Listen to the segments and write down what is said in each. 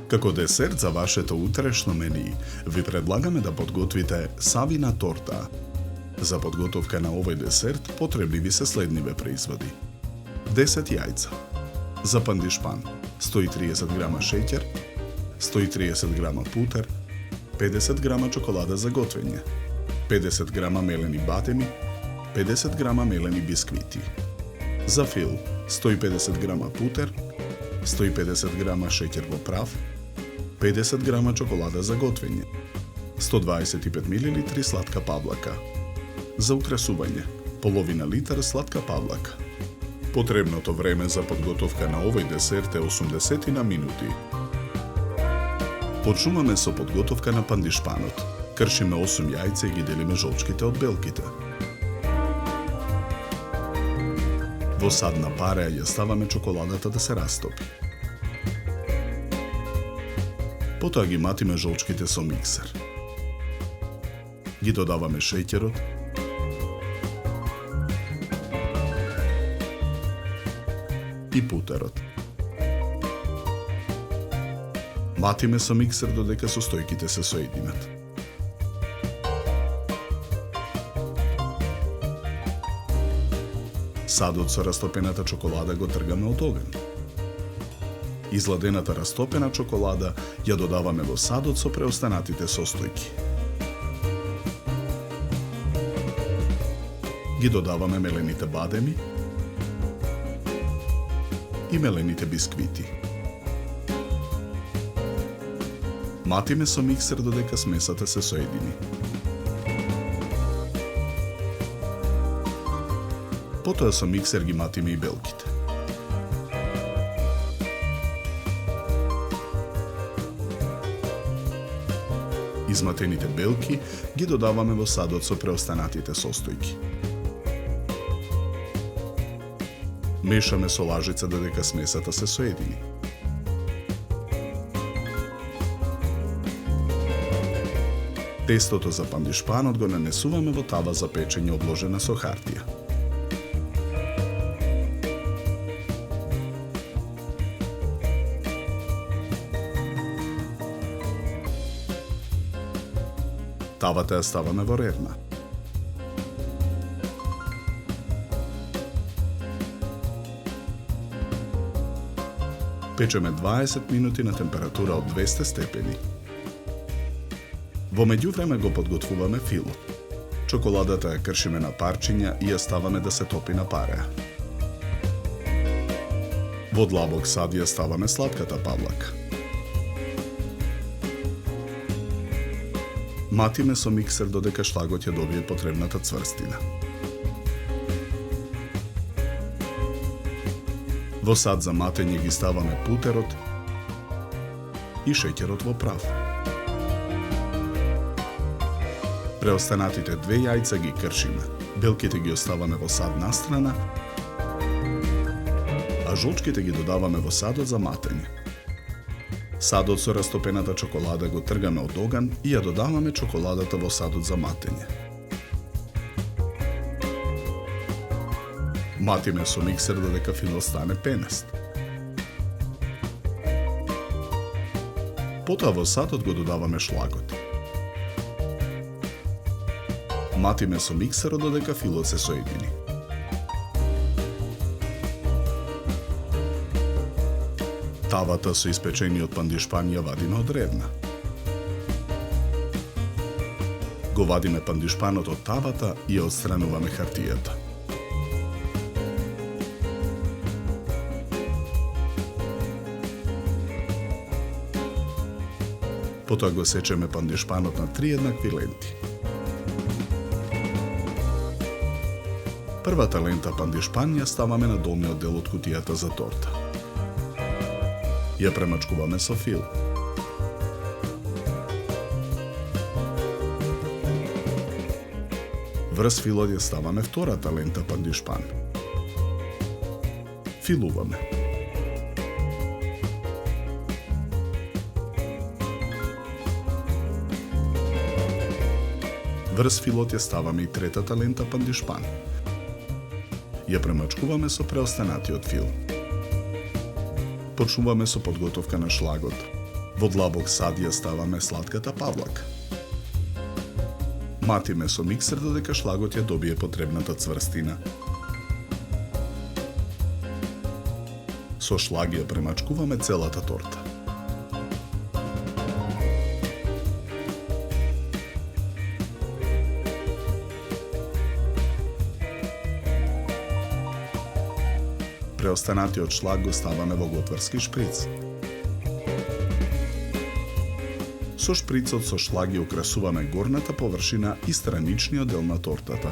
Како десерт за вашето утрешно мени, ви предлагаме да подготвите савина торта. За подготовка на овој десерт потребни ви се следниве производи. 10 јајца. За пандишпан 130 грама шеќер, 130 грама путер, 50 грама чоколада за готвење, 50 грама мелени бадеми, 50 грама мелени бисквити. За фил 150 грама путер, 150 грама шеќер во прав, 50 грама чоколада за готвење, 125 мл сладка павлака. За украсување, половина литар сладка павлака. Потребното време за подготовка на овој десерт е 80 минути. Почнуваме со подготовка на пандишпанот. Кршиме 8 јајца и ги делиме жолчките од белките. Во садна пареја ја ставаме чоколадата да се растопи. Потоа ги матиме жолчките со миксер. Ги додаваме шеќерот, и путерот. Матиме со миксер додека состојките се соединат. Садот со растопената чоколада го тргаме од оган. Изладената растопена чоколада ја додаваме во садот со преостанатите состојки. Ги додаваме мелените бадеми и мелените бисквити. Матиме со миксер додека смесата се соедини. Потоа со миксер ги матиме и белките. Изматените белки ги додаваме во садот со преостанатите состојки. Мешаме со лажица додека смесата се соедини. Тестото за пандишпанот го нанесуваме во тава за печење обложена со хартија. Тавата ја ставаме во рерна. Печеме 20 минути на температура од 200 степени. Во меѓувреме го подготвуваме филот. Чоколадата ја кршиме на парчиња и ја ставаме да се топи на пареја. Во длабок сад ја ставаме сладката павлака. Матиме со миксер додека шлагот ја добие потребната цврстина. Во сад за матење ги ставаме путерот и шеќерот во прав. Преостанатите 2 јајца ги кршиме. Белките ги оставаме во сад настрана, а жолчките ги додаваме во садот за матење. Садот со растопената чоколада го тргаме од оган и ја додаваме чоколадата во садот за матење. Матиме со миксер додека филот стане пенест. Потоа во садот го додаваме шлагот. Матиме со миксерот додека филот се соедини. Тавата со испечениот пандишпан ја вадиме од ревна. Го вадиме пандишпанот од тавата и ја отстрануваме хартијата. Потоа го сечеме пандишпанот на 3 еднакви ленти. Првата лента пандишпан ја ставаме на долниот дел од кутијата за торта. Ја премачкуваме со фил. Врз филот ја ставаме втората лента пандишпан. Филуваме. Врз филот ја ставаме и третата лента пандишпан. Ја премачкуваме со преостанатиот фил. Почнуваме со подготовка на шлагот. Во длабок сад ја ставаме сладката павлак. Матиме со миксер додека шлагот ја добие потребната цврстина. Со шлаг ја премачкуваме целата торта. Преостанатиот шлаг го ставаме во готварски шприц. Со шприцот со шлаг ја украсуваме горната површина и страничниот дел на тортата.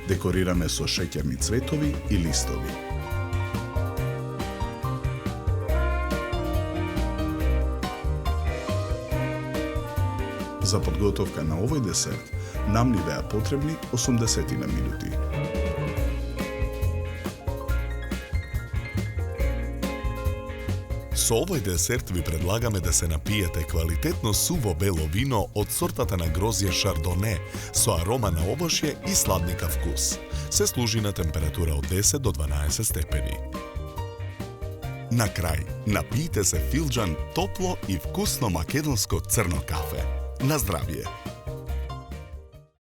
Декорираме со шеќерни цветови и листови. За подготовка на овој десерт нам ни беа потребни 80 минути. Со овој десерт ви предлагаме да се напиете квалитетно суво бело вино од сортата на грозје Шардоне со арома на овошје и сладникав вкус. Се служи на температура од 10 до 12 степени. На крај, напијте се филџан топло и вкусно македонско црно кафе. На здравје!